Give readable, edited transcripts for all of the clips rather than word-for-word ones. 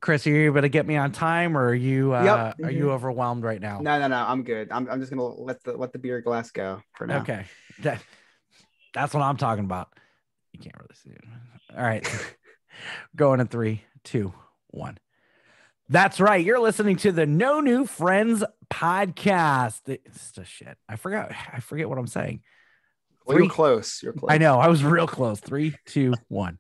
Chris, are you able to get me on time, or Yep. are you overwhelmed right now? No. I'm good. I'm just gonna let the beer glass go for now. Okay, that that's what I'm talking about. You can't really see it. All right, going in three, two, one. That's right. You're listening to the No New Friends podcast. It's just shit. I forgot. I forget what I'm saying. Well, you're Three. close. You're I close. know. I was real close. Three, two, one.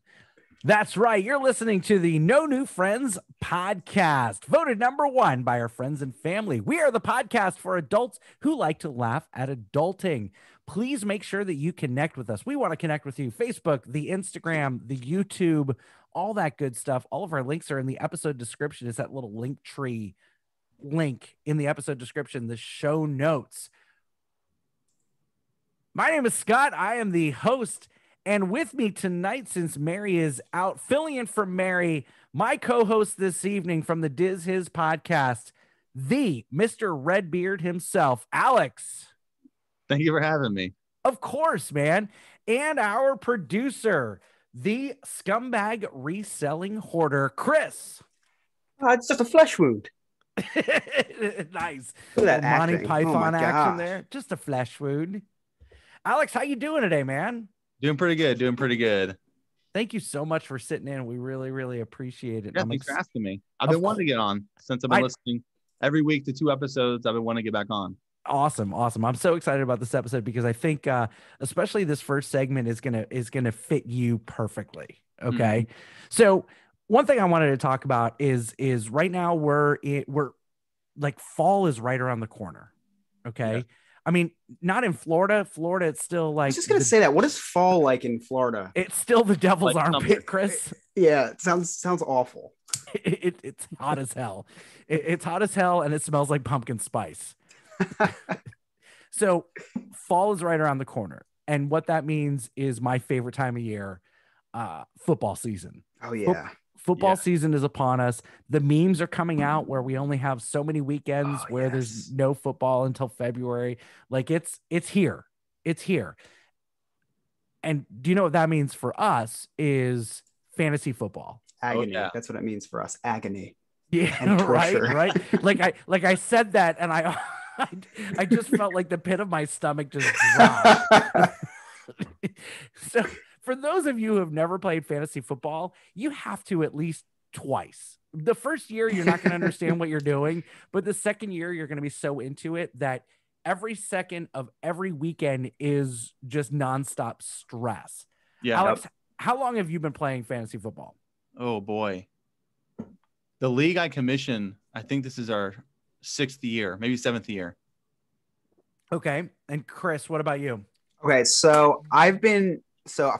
That's right. You're listening to the No New Friends podcast, voted number one by our friends and family. We are the podcast for adults who like to laugh at adulting. Please make sure that you connect with us. We want to connect with you. Facebook, the Instagram, the YouTube, all that good stuff. All of our links are in the episode description. It's that little link tree link in the episode description, the show notes. My name is Scott. I am the host. And with me tonight, since Mary is out, filling in for Mary, my co-host this evening from the Diz His podcast, the Mr. Redbeard himself, Alex. Thank you for having me. Of course, man. And our producer, the scumbag reselling hoarder, Chris. It's just a flesh wound. Nice. Look at that Monty acting. Python Oh my action gosh. there. Just a flesh wound. Alex, how you doing today, man? Doing pretty good. Doing pretty good. Thank you so much for sitting in. We really, really appreciate it. Yeah, thanks for asking me. I've Of been wanting to get on since I've been I- listening every week to 2 episodes. I've been wanting to get back on. Awesome. I'm so excited about this episode because I think especially this first segment is gonna fit you perfectly. Okay. So one thing I wanted to talk about is right now we're like fall is right around the corner. Okay. Yeah. I mean, not in Florida. Florida, it's still I like was just gonna say that. What is fall like in Florida? it's still the devil's Like armpit, summer. Chris. Yeah, it sounds awful. It's hot as hell. It's hot as hell, and it smells like pumpkin spice. So fall is right around the corner, and what that means is my favorite time of year, football season. Oh yeah. Football Yeah. season is upon us. The memes are coming out where we only have so many weekends Oh, where yes. there's no football until February. Like it's here. It's here. And do you know what that means for us is fantasy football. Agony. yeah. That's what it means for us. Agony. Yeah, And right, torture. right. Like I said that, and I just felt like the pit of my stomach just dropped. So, for those of you who have never played fantasy football, you have to at least twice. The first year, you're not going to understand what you're doing, but the second year, you're going to be so into it that every second of every weekend is just nonstop stress. Yeah. Alex, how long have you been playing fantasy football? Oh boy. The league I commission, I think this is our 6th year, maybe 7th year. Okay. And Chris, what about you? Okay, so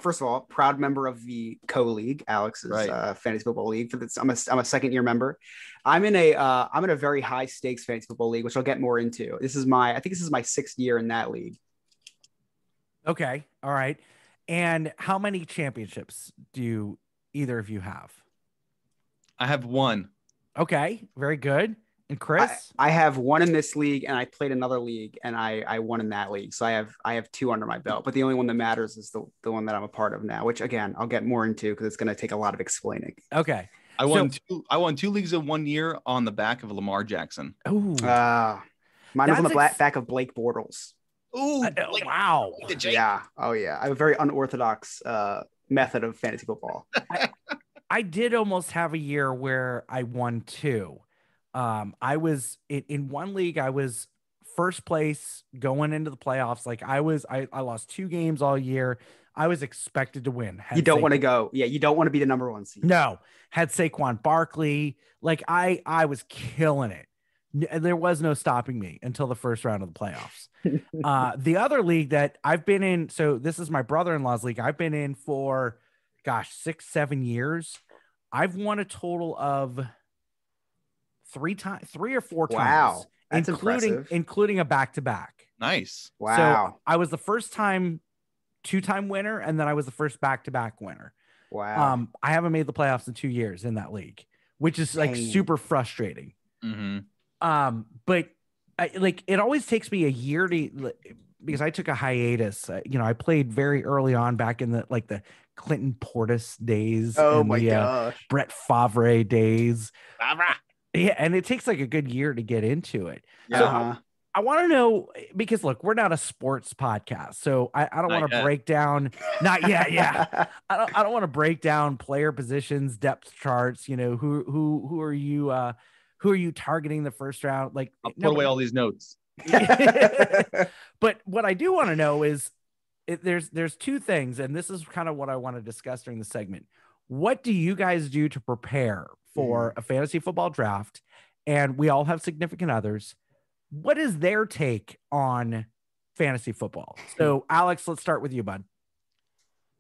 first of all, proud member of the co-league, Alex's Right. fantasy football league. I'm a second year member. I'm in a very high stakes fantasy football league, which I'll get more into. I think this is my 6th year in that league. Okay. All right. And how many championships do either of you have? I have one. Okay. Very good. And Chris? I have one in this league, and I played another league, and I won in that league. So I have 2 under my belt, but the only one that matters is the one that I'm a part of now, which again I'll get more into because it's going to take a lot of explaining. Okay. I won 2 leagues in 1 year on the back of Lamar Jackson. Ooh. Mine was on the That's back of Blake Bortles. Ooh, Wow. Yeah. Oh yeah. I have a very unorthodox method of fantasy football. I did almost have a year where I won 2. I was in one league, I was first place going into the playoffs. Like I lost 2 games all year. I was expected to win. You don't want to go. Yeah. You don't want to be the number 1 seed. No, had Saquon Barkley. Like I was killing it. There was no stopping me until the first round of the playoffs. The other league that I've been in, so this is my brother-in-law's league. I've been in for, 6-7 years. I've won a total of 3 or 4 times. Wow. That's impressive. including a back-to-back. Nice. Wow. So I was the first time 2-time winner, and then I was the first back-to-back winner. Wow. I haven't made the playoffs in 2 years in that league, which is like Dang. super frustrating. Mm-hmm. But it always takes me a year because I took a hiatus. I played very early on back in the Clinton Portis days. Oh and my the, gosh. Brett Favre days. Yeah, and it takes like a good year to get into it. So Uh-huh. I want to know, because look, we're not a sports podcast, so I don't Not want to yet. break down. Not yet, yeah. I don't want to break down player positions, depth charts. You know, who are you targeting the first round? Like, I'll put away all these notes. But what I do want to know is, there's two things, and this is kind of what I want to discuss during the segment. What do you guys do to prepare for a fantasy football draft? And we all have significant others. What is their take on fantasy football? So, Alex, let's start with you, bud.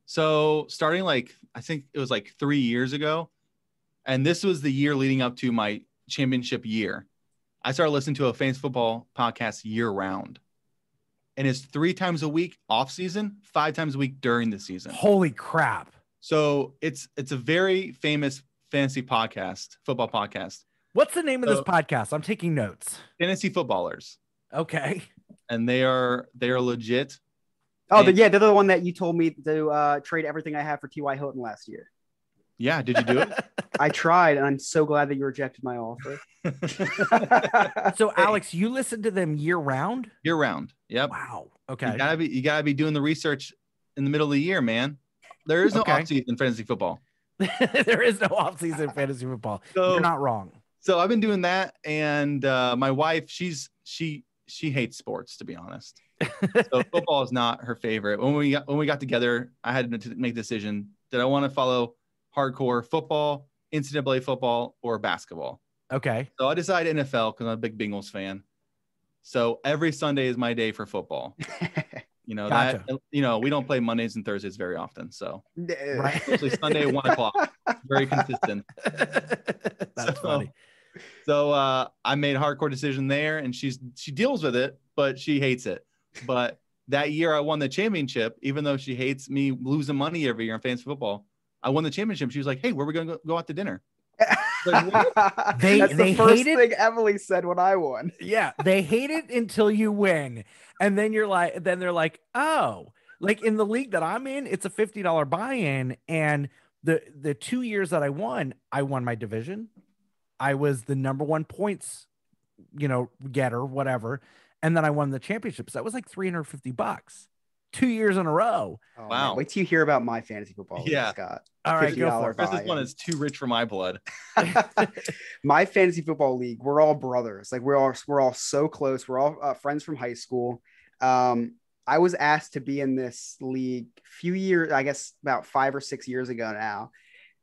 So starting I think it was 3 years ago, and this was the year leading up to my championship year, I started listening to a fantasy football podcast year round. And it's 3 times a week off season, 5 times a week during the season. Holy crap. So it's a very famous fantasy podcast, football podcast. What's the name of this podcast? I'm taking notes. Fantasy Footballers. Okay. And they are legit. Oh, they're the one that you told me to trade everything I have for T.Y. Hilton last year. Yeah. Did you do it? I tried, and I'm so glad that you rejected my offer. So, Alex, you listen to them year round? Year round. Yep. Wow. Okay. You gotta be doing the research in the middle of the year, man. There is no off-season in fantasy football. There is no off-season fantasy football. So, you're not wrong. So I've been doing that, and my wife, she hates sports, to be honest. So football is not her favorite. When we got together, I had to make a decision: did I want to follow hardcore football, NCAA football, or basketball? Okay. So I decided NFL because I'm a big Bengals fan. So every Sunday is my day for football. You know, Gotcha. we don't play Mondays and Thursdays very often. So Right. especially Sunday at 1:00. Very consistent. That's funny. So I made a hardcore decision there, and she deals with it, but she hates it. But that year I won the championship, even though she hates me losing money every year in fantasy football. I won the championship. She was like, "Hey, where are we going to go out to dinner?" Like, That's They the first hate it? thing Emily said when I won. Yeah, they hate it until you win, and then they're like, oh, like in the league that I'm in, it's a $50 buy-in, and the 2 years that I won my division. I was the number 1 points, getter, whatever, and then I won the championship. So that was like $350, 2 years in a row. Oh, Wow. man. Wait till you hear about my fantasy football league, Yeah. Scott. All right, go for $50 it. Chris, this buy-in. one is too rich for my blood. My fantasy football league, we're all brothers. Like we're all so close. We're all friends from high school. I was asked to be in this league a few years, I guess about 5 or 6 years ago now,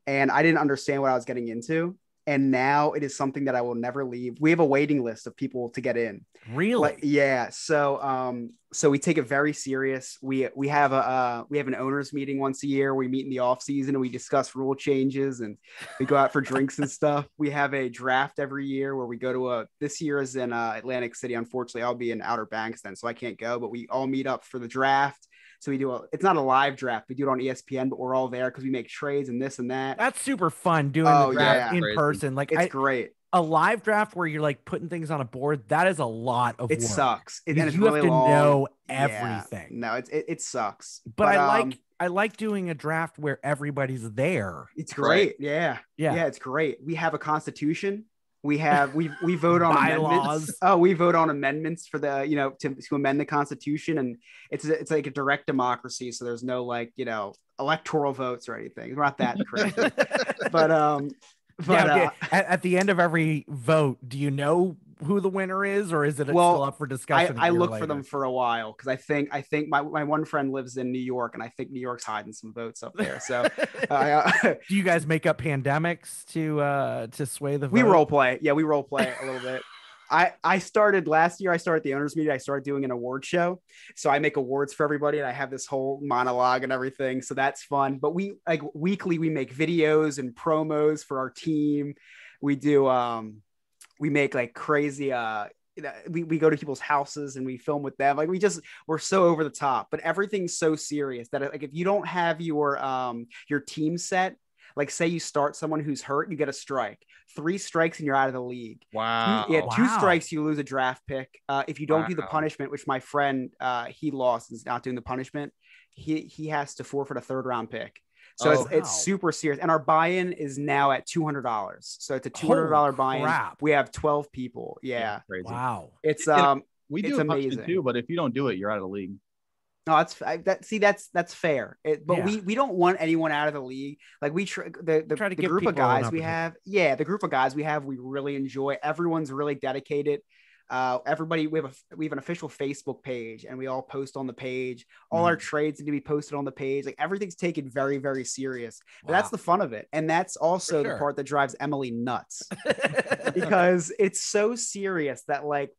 and I didn't understand what I was getting into. And now it is something that I will never leave. We have a waiting list of people to get in. Really? Yeah. So we take it very serious. We have an owners meeting once a year. We meet in the off season and we discuss rule changes and we go out for drinks and stuff. We have a draft every year where we go to this year is in Atlantic City. Unfortunately, I'll be in Outer Banks then, so I can't go, but we all meet up for the draft. So it's not a live draft. We do it on ESPN, but we're all there because we make trades and this and that. That's super fun doing Oh, the draft yeah. in Crazy. person. Like It's great. a live draft where you're like putting things on a board. That is a lot of It work. sucks. And it's You really have to long. know Yeah. everything. No, it sucks. But I like doing a draft where everybody's there. it's great. Yeah. Yeah. It's great. We have a constitution. We vote on Bylaws. amendments. Oh, we vote on amendments for the, to amend the constitution. And it's like a direct democracy. So there's no electoral votes or anything. We're not that crazy. At the end of every vote, do you know who the winner is, or is it Well, still up for discussion? I look for them for a while because I think my one friend lives in New York and I think New York's hiding some votes up there. So Do you guys make up pandemics to sway the vote? we role play. Yeah, we role play a little bit. I started last year. I started the owners meeting. I started doing an award show. So I make awards for everybody and I have this whole monologue and everything. So that's fun. But we weekly, we make videos and promos for our team. We do, we make like crazy, we go to people's houses and we film with them. Like we're so over the top, but everything's so serious that like, if you don't have your team set, like say you start someone who's hurt, you get a strike. 3 strikes and you're out of the league. Wow. 2 strikes, you lose a draft pick. If you don't do the punishment, which my friend, he lost, is not doing the punishment. He has to forfeit a 3rd round pick. So Oh, it's wow. super serious. And our buy-in is now at $200. So it's a $200 buy-in. crap. We have 12 people. Yeah. crazy. Wow. It's We it's do a punishment amazing. too, but if you don't do it, you're out of the league. No, that's fair. But Yeah. we don't want anyone out of the league. Like we the Try to the give group of people an guys we opportunity. have. Yeah, the group of guys we have, we really enjoy. Everyone's really dedicated. Everybody, we have an official Facebook page, and we all post on the page. All our trades need to be posted on the page. Like everything's taken very, very serious. But that's Wow. the fun of it, and that's also For sure. the part that drives Emily nuts because it's so serious that like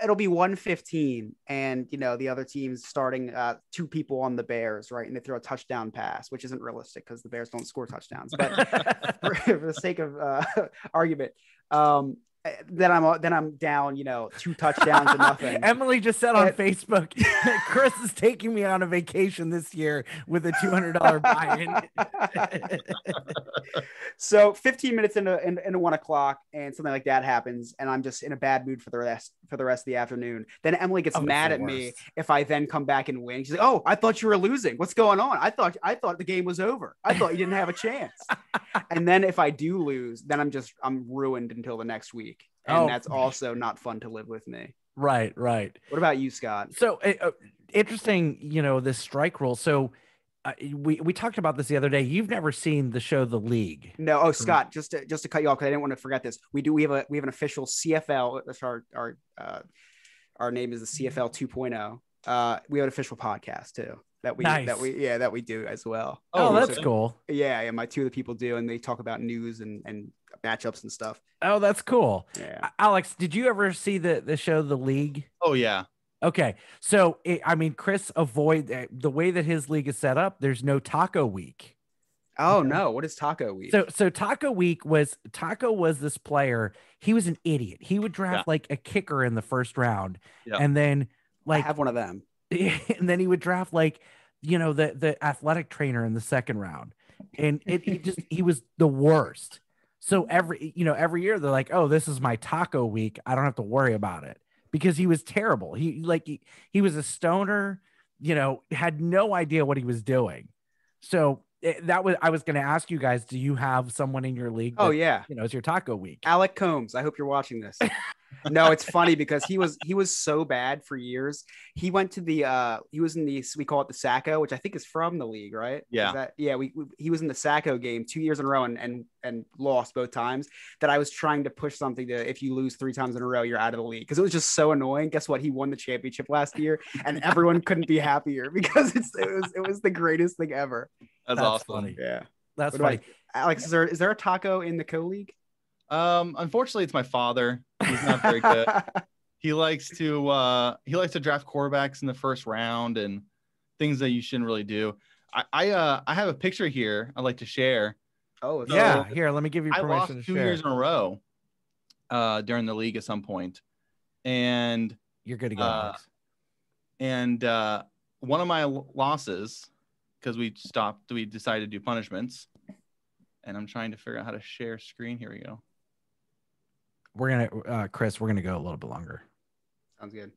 it'll be 1:15 and the other team's starting 2 people on the Bears, right? And they throw a touchdown pass, which isn't realistic because the Bears don't score touchdowns. But for the sake of argument, then I'm down, 2 touchdowns to nothing. Emily just said on Facebook, Chris is taking me on a vacation this year with a $200 buy-in. So 15 minutes into 1:00 and something like that happens, and I'm just in a bad mood for the rest of the afternoon. Then Emily gets It's mad the at me worst. if I then come back and win. She's like, "Oh, I thought you were losing. What's going on? I thought the game was over. I thought you didn't have a chance." And then if I do lose, then I'm ruined until the next week, and that's also not fun to live with me. Right. What about you, Scott? So interesting, this strike rule. So we talked about this the other day. You've never seen the show The League. No. Oh, Scott, just to cut you off because I didn't want to forget this. We have an official CFL. That's our name is the CFL 2.0. We have an official podcast too that we do as well. Oh, that's cool. Yeah, my 2 of the people do, and they talk about news and matchups and stuff. Oh, that's cool. Yeah. Alex, did you ever see the show The League? Oh yeah. Okay, so Chris the way that his league is set up. There's no taco week. Oh no, what is Taco Week? So Taco Week was this player. He was an idiot. He would draft like a kicker in the first round, and then I have one of them. and then he would draft like the athletic trainer in the second round, and he was the worst. So every year they're like, oh, this is my taco week. I don't have to worry about it because he was terrible. He was a stoner, had no idea what he was doing. So I was going to ask you guys, do you have someone in your league? Oh yeah. It's your taco week. Alec Combs. I hope you're watching this. No, it's funny because he was so bad for years. He went to he was in we call it the Sacco, which I think is from the league, right? Yeah. He was in the Sacco game 2 years in a row and lost both times. That I was trying to push something to, if you lose 3 times in a row, you're out of the league, because it was just so annoying. Guess what? He won the championship last year, and everyone couldn't be happier because it was the greatest thing ever. That's awesome. Funny. Yeah, That's funny. Alex, is there a taco in the co-league? Unfortunately, it's my father. He's not very good. He likes to draft quarterbacks in the first round and things that you shouldn't really do. I have a picture here I'd like to share. Oh yeah, here, let me give you I lost permission to 2 share. years in a row during the league at some point, and You're good to go, Alex. And one of my losses, because we decided to do punishments, and I'm trying to figure out how to share screen. Here we go. We're gonna Chris, we're gonna go a little bit longer. Sounds good.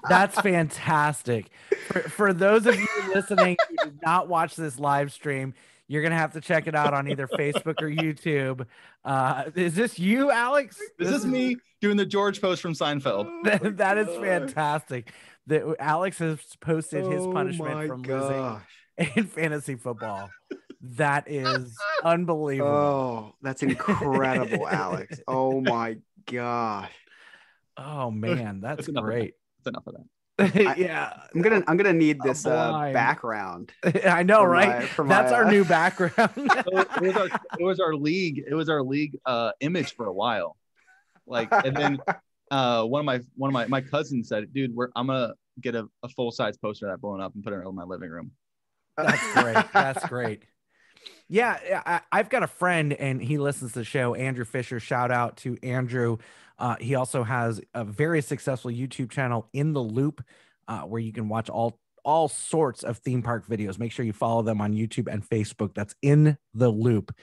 That's fantastic. For those of you listening who did not watch this live stream, you're gonna have to check it out on either Facebook or YouTube. Is this you, Alex? This is me doing the George post from Seinfeld. That is fantastic. That Alex has posted his punishment from losing in fantasy football. That is unbelievable. Oh, that's incredible, Alex. Oh my gosh. Oh man, that's enough great. That's enough of that. Yeah, I'm gonna need this blind. background. I know, right? That's our new background. It was our league image for a while. And then one of my cousins said, dude, I'm gonna get a full size poster of that blown up and put it in my living room. That's great. That's great. Yeah, I've got a friend and he listens to the show, Andrew Fisher. Shout out to Andrew. He also has a very successful YouTube channel, In the Loop, where you can watch all sorts of theme park videos. Make sure you follow them on YouTube and Facebook. That's In the Loop.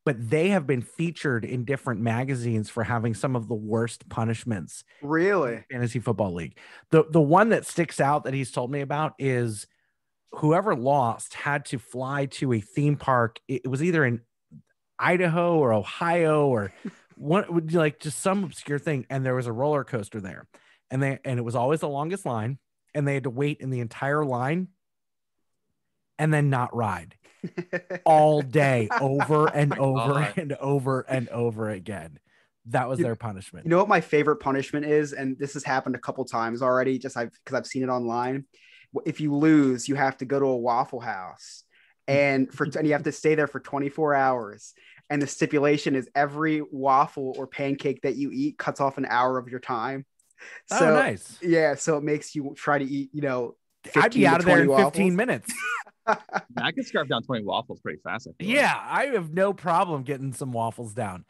but they have been featured in different magazines for having some of the worst punishments Really? in fantasy football league. The one that sticks out that he's told me about is whoever lost had to fly to a theme park. It was either in Idaho or Ohio or one, like just some obscure thing, and there was a roller coaster there, and it was always the longest line, and they had to wait in the entire line and then not ride all day, over and over and over and over again. That was their punishment. You know what my favorite punishment is, and this has happened a couple times already, just because I've seen it online. If you lose, you have to go to a Waffle House, and you have to stay there for 24 hours. And the stipulation is every waffle or pancake that you eat cuts off an hour of your time. So nice. Yeah, so it makes you try to eat, I'd be out of there in waffles. 15 minutes. I could scarf down 20 waffles pretty fast. Yeah, I have no problem getting some waffles down.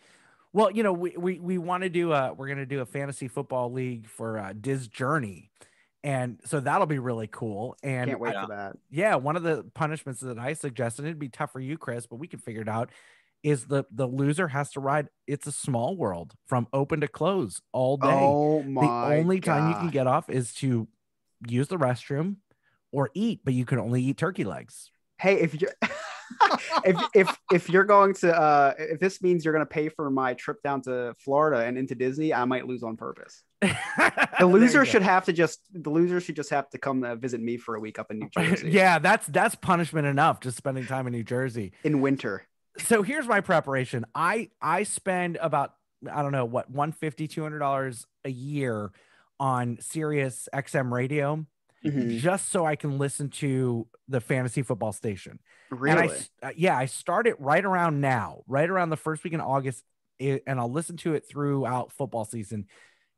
Well, we want to do we're going to do a fantasy football league for Diz Journey. And so that'll be really cool. And can't wait for that. Yeah. One of the punishments that I suggested, it'd be tough for you, Chris, but we can figure it out, is the loser has to ride It's a Small World from open to close all day. Oh my The only time you God. can get off is to use the restroom or eat, but you can only eat turkey legs. Hey, if you're if you're going to if this means you're going to pay for my trip down to Florida and into Disney, I might lose on purpose. The loser should just have to come visit me for a week up in New Jersey. Yeah, that's punishment enough, just spending time in New Jersey in winter. So here's my preparation. I spend about, I don't know what, $150, $200 a year on Sirius XM radio, just so I can listen to the fantasy football station. Really? And I start it right around the first week in August, and I'll listen to it throughout football season.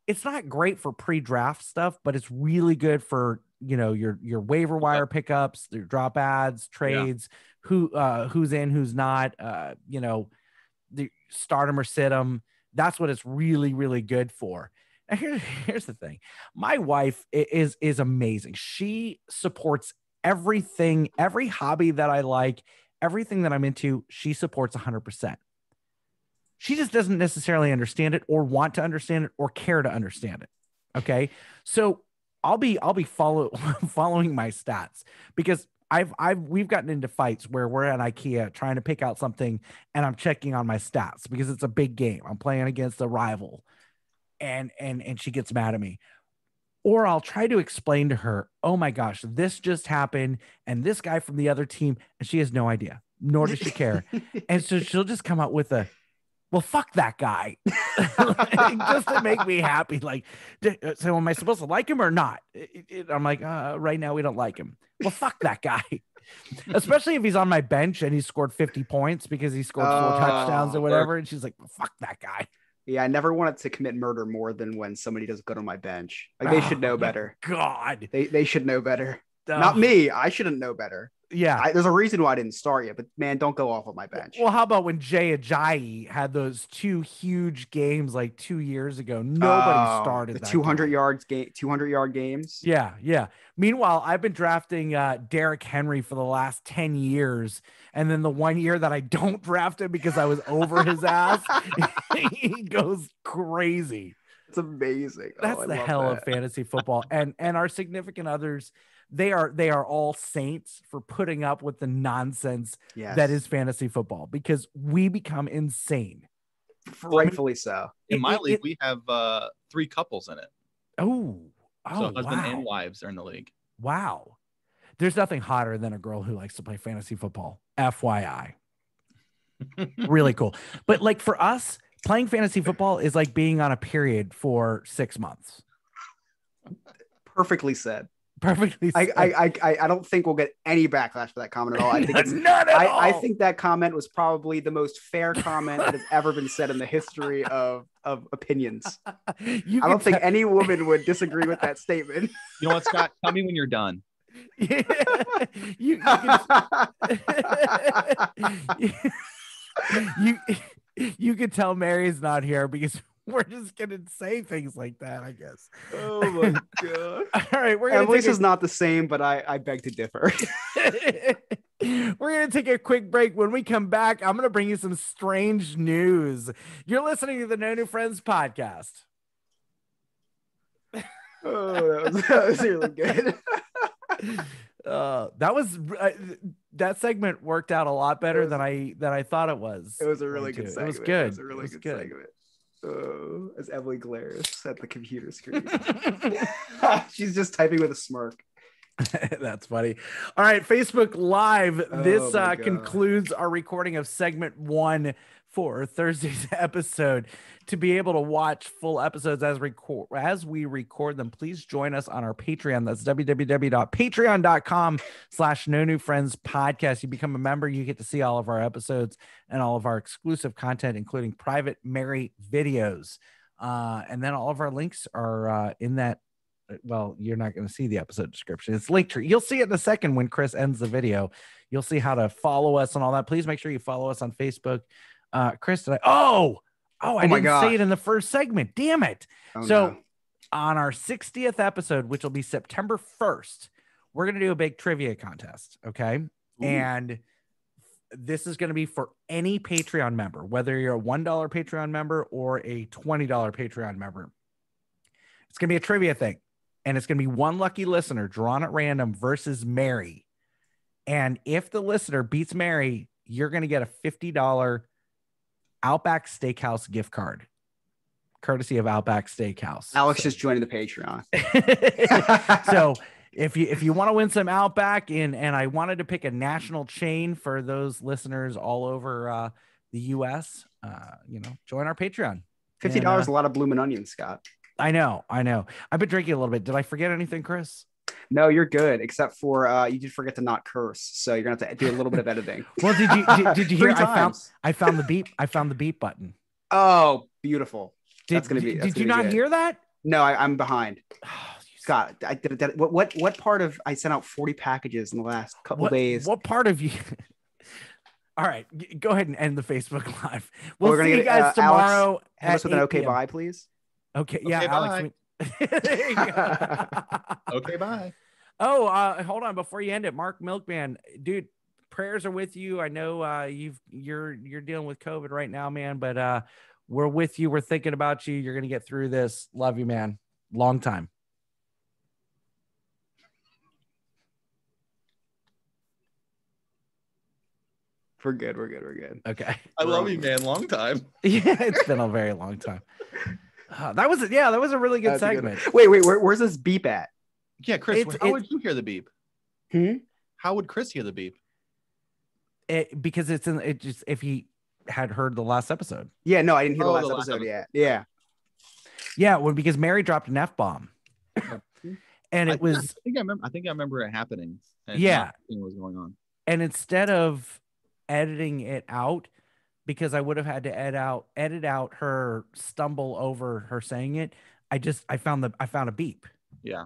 It's not great for pre-draft stuff, but it's really good for, your waiver wire pickups, your drop ads, trades, who's in, who's not, the start them or sit them. That's what it's really, really good for. Now here's the thing. My wife is amazing. She supports everything, every hobby that I like, everything that I'm into, she supports 100%. She just doesn't necessarily understand it or want to understand it or care to understand it. Okay. So I'll be following my stats, because we've gotten into fights where we're at IKEA trying to pick out something and I'm checking on my stats because it's a big game. I'm playing against a rival and she gets mad at me. Or I'll try to explain to her, oh my gosh, this just happened, and this guy from the other team, and she has no idea, nor does she care. And so she'll just come out with well, fuck that guy, just to make me happy. Like, so am I supposed to like him or not? I'm like, right now we don't like him. Well, fuck that guy. Especially if he's on my bench and he scored 50 points because he scored 4 touchdowns or whatever. And she's like, well, fuck that guy. Yeah, I never wanted to commit murder more than when somebody does good on my bench. Like, they should know better. God. They should know better. Not me. I shouldn't know better. Yeah. There's a reason why I didn't start yet, but man, don't go off on my bench. Well, how about when Jay Ajayi had those 2 huge games like 2 years ago? Nobody started the that 200-yard games. Yeah, yeah. Meanwhile, I've been drafting Derrick Henry for the last 10 years. And then the 1 year that I don't draft him because I was over his ass, he goes crazy. It's amazing. That's the hell of fantasy football. And our significant others, they are all saints for putting up with the nonsense that is fantasy football, because we become insane. Rightfully so. In my league, we have 3 couples in it. So husband and wives are in the league. Wow. There's nothing hotter than a girl who likes to play fantasy football. FYI. Really cool. But like for us, playing fantasy football is like being on a period for 6 months. Perfectly said. Perfectly said. I don't think we'll get any backlash for that comment at all. I think it's none at all. I think that comment was probably the most fair comment that has ever been said in the history of opinions. I don't think any woman would disagree with that statement. You know what, Scott? Tell me when you're done. Yeah. You can tell Mary's not here because we're just gonna say things like that, I guess. Oh my god! All right, we're gonna. Emily's is not the same, but I beg to differ. We're going to take a quick break. When we come back, I'm going to bring you some strange news. You're listening to the No New Friends podcast. Oh, that was really good. That segment worked out a lot better than I thought it was. It was a really good segment. It was good. It was a really good segment. Oh, as Emily glares at the computer screen. She's just typing with a smirk. That's funny. All right, Facebook Live. This my God. concludes our recording of segment 1 for Thursday's episode. To be able to watch full episodes as we record them, please join us on our Patreon. That's www.patreon.com/No New Friends podcast. You become a member, you get to see all of our episodes and all of our exclusive content, including private Mary videos. And then all of our links are in that. Well, you're not going to see the episode description. It's linked. You'll see it in a second when Chris ends the video. You'll see how to follow us and all that. Please make sure you follow us on Facebook. Chris, did I didn't say it in the first segment. Damn it. On our 60th episode, which will be September 1st, we're going to do a big trivia contest. Okay. Ooh. And this is going to be for any Patreon member, whether you're a $1 Patreon member or a $20 Patreon member. It's going to be a trivia thing. And it's going to be one lucky listener drawn at random versus Mary. And if the listener beats Mary, you're going to get a $50 Outback Steakhouse gift card, courtesy of Outback Steakhouse. Alex just joined the Patreon. So if you want to win some Outback, and I wanted to pick a national chain for those listeners all over the U.S., join our Patreon. $50 is a lot of blooming onions, Scott. I know. I've been drinking a little bit. Did I forget anything, Chris? No, you're good, except for you did forget to not curse, so you're gonna have to do a little bit of editing. Well, did you hear? I found the beep. I found the beep button. Oh, beautiful. Did you not hear that? No, I'm behind. Scott, I did. What part of I sent out 40 packages in the last couple days? What part of you? All right, go ahead and end the Facebook Live. We'll see you guys tomorrow. Alex, with an okay bye, please. Okay, yeah, okay, Alex. There you go. Okay, bye. Oh, hold on before you end it, Mark Milkman, dude. Prayers are with you. I know you're dealing with COVID right now, man, but we're with you. We're thinking about you. You're gonna get through this. Love you, man. Long time. We're good. Okay. I love you, man. Long time. Yeah, it's been a very long time. That was a really good segment. Wait, where's this beep at? Yeah, Chris, how would you hear the beep? How would Chris hear the beep? Because if he had heard the last episode. Yeah, no, I didn't hear the last episode yet. Yeah. Well, because Mary dropped an F-bomb. And it was I think I remember it happening. Yeah. What was going on. And instead of editing it out, because I would have had to edit out her stumble over her saying it, I found a beep. Yeah.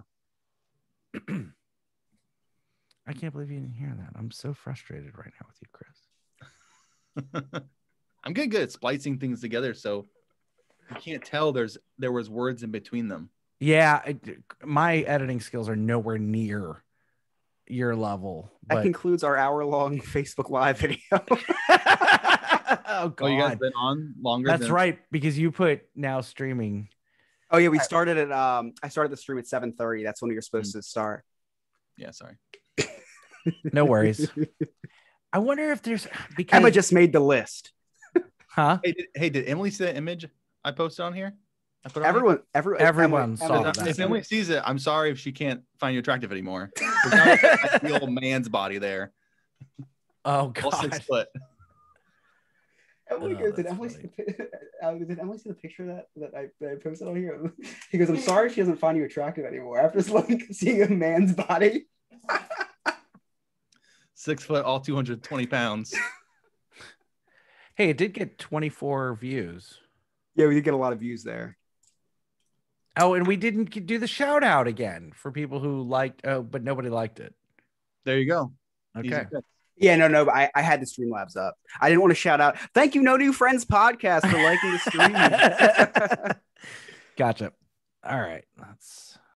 I can't believe you didn't hear that. I'm so frustrated right now with you, Chris. I'm getting good at splicing things together, so you can't tell there was words in between them. Yeah, my editing skills are nowhere near your level. That concludes our hour-long Facebook Live video. Oh, God. Oh, you guys been on longer? That's right, because you put now streaming. Oh yeah, we started at I started the stream at 7:30. That's when you're supposed to start. Yeah, sorry. No worries. I wonder if there's because Emma just made the list. Huh? Hey, did Emily see the image I posted on here? Everyone saw that. If Emily sees it, I'm sorry if she can't find you attractive anymore. The old man's body there. Oh God. 6 foot. Emily goes, did Emily see the picture that I posted on here? He goes, I'm sorry she doesn't find you attractive anymore after seeing a man's body. 6 foot, all 220 pounds. Hey, it did get 24 views. Yeah, we did get a lot of views there. Oh, and we didn't do the shout out again for people who liked, but nobody liked it. There you go. Okay. Yeah, no, but I had the Streamlabs up. I didn't want to shout out. Thank you, No New Friends podcast, for liking the stream. Gotcha. All right. Let's